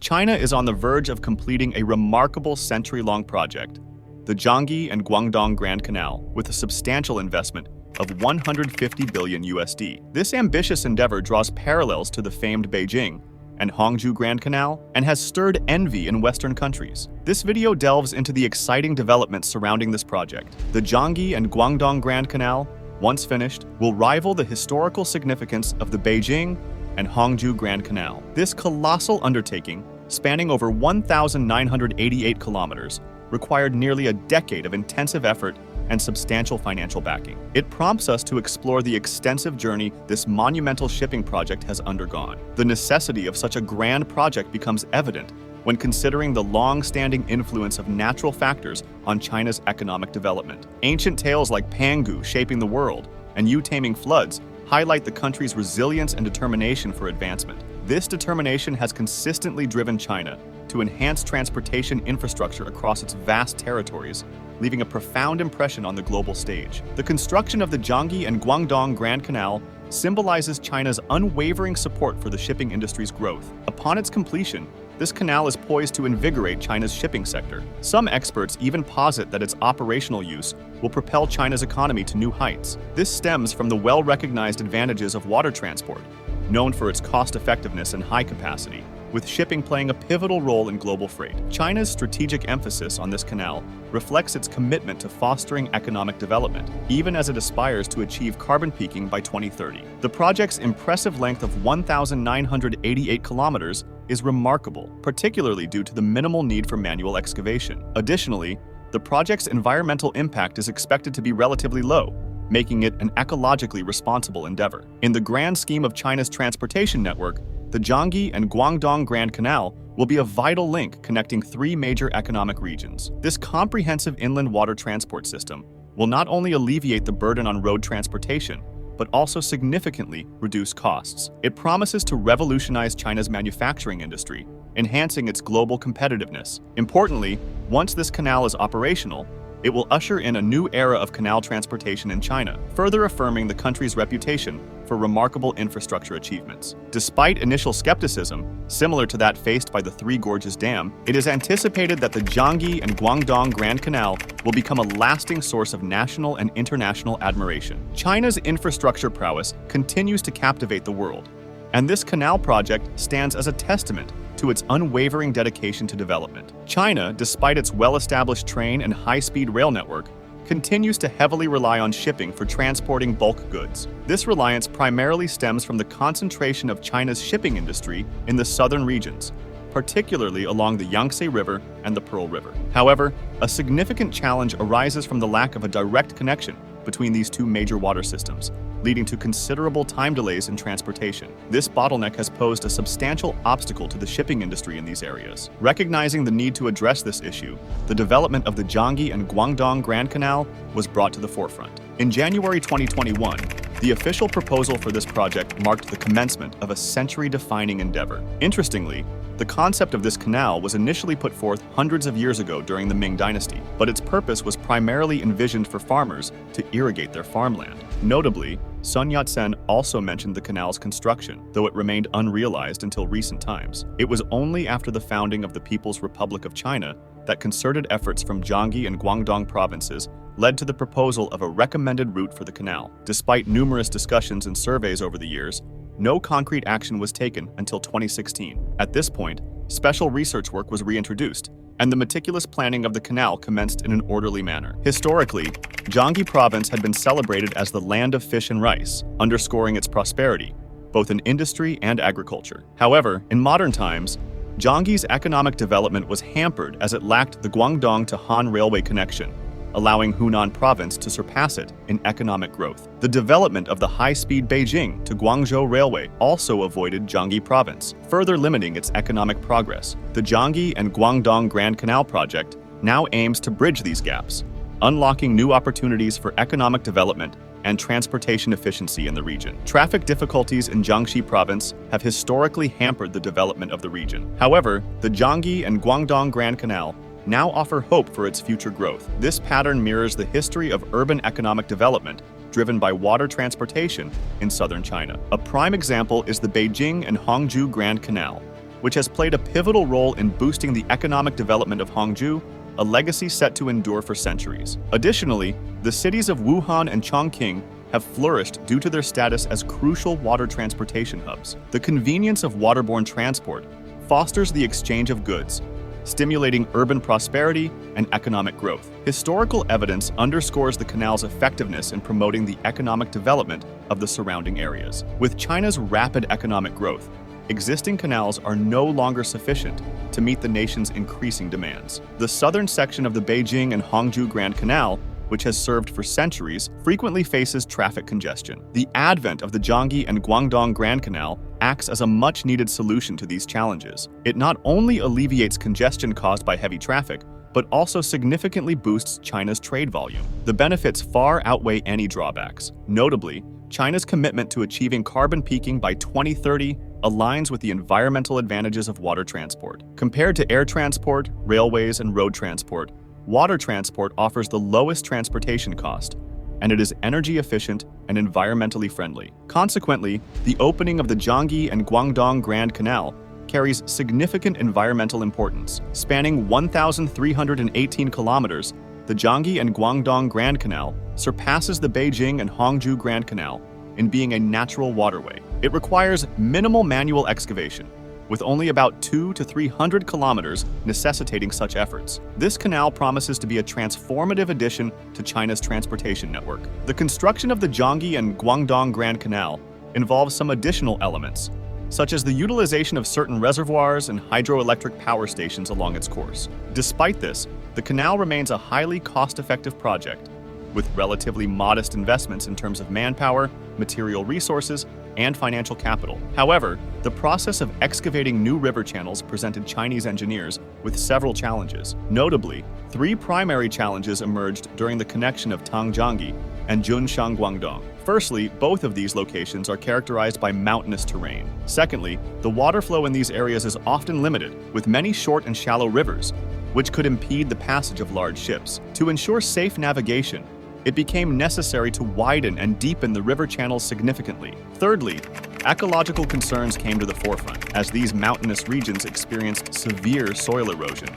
China is on the verge of completing a remarkable century-long project, the Jiangxi and Guangdong Grand Canal, with a substantial investment of 150 billion USD. This ambitious endeavor draws parallels to the famed Beijing and Hangzhou Grand Canal and has stirred envy in Western countries. This video delves into the exciting developments surrounding this project. The Jiangxi and Guangdong Grand Canal, once finished, will rival the historical significance of the Beijing and Hangzhou Grand Canal. This colossal undertaking, spanning over 1,988 kilometers, required nearly a decade of intensive effort and substantial financial backing. It prompts us to explore the extensive journey this monumental shipping project has undergone. The necessity of such a grand project becomes evident when considering the long-standing influence of natural factors on China's economic development. Ancient tales like Pangu shaping the world and Yu taming floods highlight the country's resilience and determination for advancement. This determination has consistently driven China to enhance transportation infrastructure across its vast territories, leaving a profound impression on the global stage. The construction of the Jiangxi and Guangdong Grand Canal symbolizes China's unwavering support for the shipping industry's growth. Upon its completion, this canal is poised to invigorate China's shipping sector. Some experts even posit that its operational use will propel China's economy to new heights. This stems from the well-recognized advantages of water transport, known for its cost-effectiveness and high capacity, with shipping playing a pivotal role in global freight. China's strategic emphasis on this canal reflects its commitment to fostering economic development, even as it aspires to achieve carbon peaking by 2030. The project's impressive length of 1,988 kilometers is remarkable, particularly due to the minimal need for manual excavation. Additionally, the project's environmental impact is expected to be relatively low, making it an ecologically responsible endeavor. In the grand scheme of China's transportation network, the Jiangxi and Guangdong Grand Canal will be a vital link connecting three major economic regions. This comprehensive inland water transport system will not only alleviate the burden on road transportation, but also significantly reduce costs. It promises to revolutionize China's manufacturing industry, enhancing its global competitiveness. Importantly, once this canal is operational, it will usher in a new era of canal transportation in China, further affirming the country's reputation for remarkable infrastructure achievements. Despite initial skepticism, similar to that faced by the Three Gorges Dam, it is anticipated that the Jiangxi and Guangdong Grand Canal will become a lasting source of national and international admiration. China's infrastructure prowess continues to captivate the world, and this canal project stands as a testament to its unwavering dedication to development. China, despite its well-established train and high-speed rail network, continues to heavily rely on shipping for transporting bulk goods. This reliance primarily stems from the concentration of China's shipping industry in the southern regions, particularly along the Yangtze River and the Pearl River. However, a significant challenge arises from the lack of a direct connection between these two major water systems, leading to considerable time delays in transportation. This bottleneck has posed a substantial obstacle to the shipping industry in these areas. Recognizing the need to address this issue, the development of the Jiangxi and Guangdong Grand Canal was brought to the forefront. In January 2021, the official proposal for this project marked the commencement of a century-defining endeavor. Interestingly, the concept of this canal was initially put forth hundreds of years ago during the Ming Dynasty, but its purpose was primarily envisioned for farmers to irrigate their farmland. Notably, Sun Yat-sen also mentioned the canal's construction, though it remained unrealized until recent times. It was only after the founding of the People's Republic of China that concerted efforts from Jiangxi and Guangdong provinces led to the proposal of a recommended route for the canal. Despite numerous discussions and surveys over the years, no concrete action was taken until 2016. At this point, special research work was reintroduced, and the meticulous planning of the canal commenced in an orderly manner. Historically, Jiangxi province had been celebrated as the land of fish and rice, underscoring its prosperity, both in industry and agriculture. However, in modern times, Jiangxi's economic development was hampered as it lacked the Guangdong to Han railway connection, allowing Hunan province to surpass it in economic growth. The development of the high-speed Beijing to Guangzhou railway also avoided Jiangxi province, further limiting its economic progress. The Jiangxi and Guangdong Grand Canal project now aims to bridge these gaps, unlocking new opportunities for economic development and transportation efficiency in the region. Traffic difficulties in Jiangxi province have historically hampered the development of the region. However, the Jiangxi and Guangdong Grand Canal now offer hope for its future growth. This pattern mirrors the history of urban economic development driven by water transportation in southern China. A prime example is the Beijing and Hangzhou Grand Canal, which has played a pivotal role in boosting the economic development of Hangzhou, a legacy set to endure for centuries. Additionally, the cities of Wuhan and Chongqing have flourished due to their status as crucial water transportation hubs. The convenience of waterborne transport fosters the exchange of goods, stimulating urban prosperity and economic growth. Historical evidence underscores the canal's effectiveness in promoting the economic development of the surrounding areas. With China's rapid economic growth, existing canals are no longer sufficient to meet the nation's increasing demands. The southern section of the Beijing and Hangzhou Grand Canal, which has served for centuries, frequently faces traffic congestion. The advent of the Jiangxi and Guangdong Grand Canal acts as a much-needed solution to these challenges. It not only alleviates congestion caused by heavy traffic, but also significantly boosts China's trade volume. The benefits far outweigh any drawbacks. Notably, China's commitment to achieving carbon peaking by 2030 aligns with the environmental advantages of water transport. Compared to air transport, railways, and road transport, water transport offers the lowest transportation cost, and it is energy efficient and environmentally friendly. Consequently, the opening of the Jiangxi and Guangdong Grand Canal carries significant environmental importance. Spanning 1,318 kilometers, the Jiangxi and Guangdong Grand Canal surpasses the Beijing and Hangzhou Grand Canal in being a natural waterway. It requires minimal manual excavation, with only about 200 to 300 kilometers necessitating such efforts. This canal promises to be a transformative addition to China's transportation network. The construction of the Jiangxi and Guangdong Grand Canal involves some additional elements, such as the utilization of certain reservoirs and hydroelectric power stations along its course. Despite this, the canal remains a highly cost-effective project, with relatively modest investments in terms of manpower, material resources, and financial capital. However, the process of excavating new river channels presented Chinese engineers with several challenges. Notably, 3 primary challenges emerged during the connection of Tangjiangyi and Junshan Guangdong. Firstly, both of these locations are characterized by mountainous terrain. Secondly, the water flow in these areas is often limited, with many short and shallow rivers, which could impede the passage of large ships. To ensure safe navigation, it became necessary to widen and deepen the river channels significantly. Thirdly, ecological concerns came to the forefront, as these mountainous regions experienced severe soil erosion,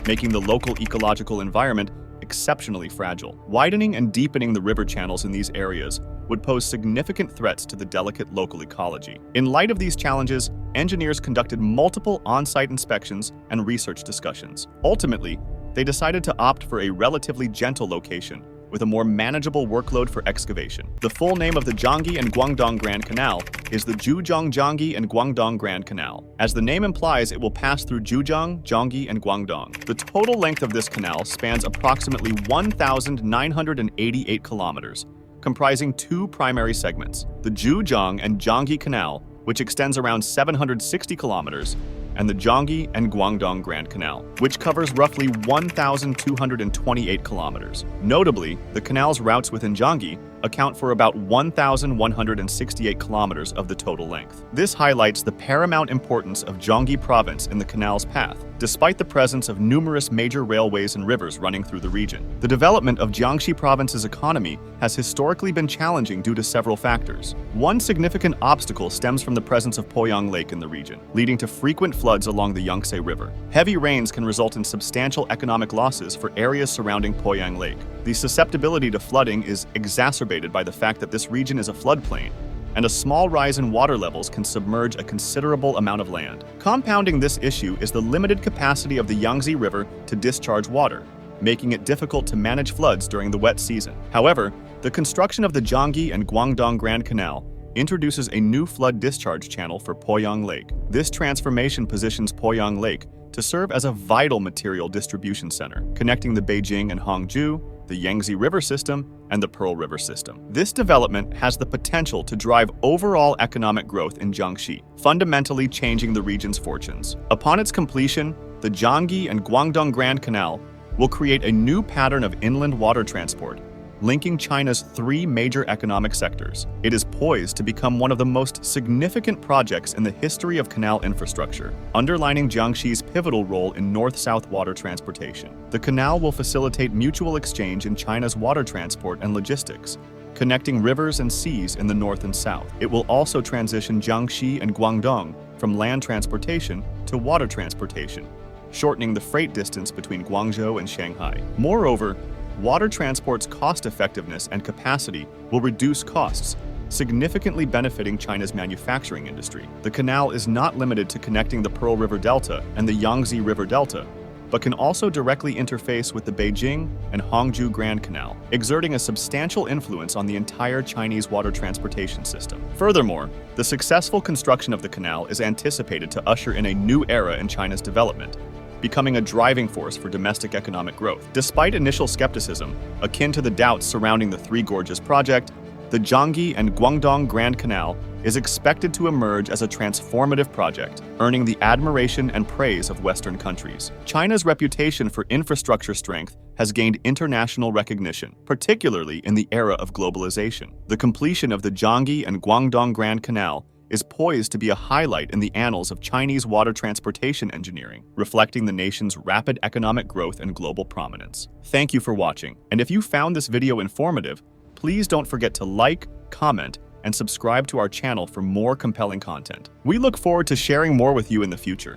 making the local ecological environment exceptionally fragile. Widening and deepening the river channels in these areas would pose significant threats to the delicate local ecology. In light of these challenges, engineers conducted multiple on-site inspections and research discussions. Ultimately, they decided to opt for a relatively gentle location, with a more manageable workload for excavation. The full name of the Jiangxi and Guangdong Grand Canal is the Zhujiang-Jiangxi and Guangdong Grand Canal. As the name implies, it will pass through Zhujiang, Jiangxi, and Guangdong. The total length of this canal spans approximately 1,988 kilometers, comprising 2 primary segments: the Zhujiang and Jiangxi Canal, which extends around 760 kilometers, and the Jiangxi and Guangdong Grand Canal, which covers roughly 1,228 kilometers. Notably, the canal's routes within Jiangxi account for about 1,168 kilometers of the total length. This highlights the paramount importance of Jiangxi province in the canal's path, despite the presence of numerous major railways and rivers running through the region. The development of Jiangxi province's economy has historically been challenging due to several factors. One significant obstacle stems from the presence of Poyang Lake in the region, leading to frequent floods along the Yangtze River. Heavy rains can result in substantial economic losses for areas surrounding Poyang Lake. The susceptibility to flooding is exacerbated by the fact that this region is a floodplain, and a small rise in water levels can submerge a considerable amount of land. Compounding this issue is the limited capacity of the Yangtze River to discharge water, making it difficult to manage floods during the wet season. However, the construction of the Jiangxi and Guangdong Grand Canal introduces a new flood discharge channel for Poyang Lake. This transformation positions Poyang Lake to serve as a vital material distribution center, connecting the Beijing and Hangzhou, the Yangtze River system, and the Pearl River system. This development has the potential to drive overall economic growth in Jiangxi, fundamentally changing the region's fortunes. Upon its completion, the Jiangxi and Guangdong Grand Canal will create a new pattern of inland water transport, linking China's 3 major economic sectors. It is poised to become one of the most significant projects in the history of canal infrastructure, underlining Jiangxi's pivotal role in north-south water transportation. The canal will facilitate mutual exchange in China's water transport and logistics, connecting rivers and seas in the north and south. It will also transition Jiangxi and Guangdong from land transportation to water transportation, shortening the freight distance between Guangzhou and Shanghai. Moreover, water transport's cost-effectiveness and capacity will reduce costs, significantly benefiting China's manufacturing industry. The canal is not limited to connecting the Pearl River Delta and the Yangtze River Delta, but can also directly interface with the Beijing and Hangzhou Grand Canal, exerting a substantial influence on the entire Chinese water transportation system. Furthermore, the successful construction of the canal is anticipated to usher in a new era in China's development, becoming a driving force for domestic economic growth. Despite initial skepticism, akin to the doubts surrounding the Three Gorges project, the Jiangxi and Guangdong Grand Canal is expected to emerge as a transformative project, earning the admiration and praise of Western countries. China's reputation for infrastructure strength has gained international recognition, particularly in the era of globalization. The completion of the Jiangxi and Guangdong Grand Canal is poised to be a highlight in the annals of Chinese water transportation engineering, reflecting the nation's rapid economic growth and global prominence. Thank you for watching, and if you found this video informative, please don't forget to like, comment, and subscribe to our channel for more compelling content. We look forward to sharing more with you in the future.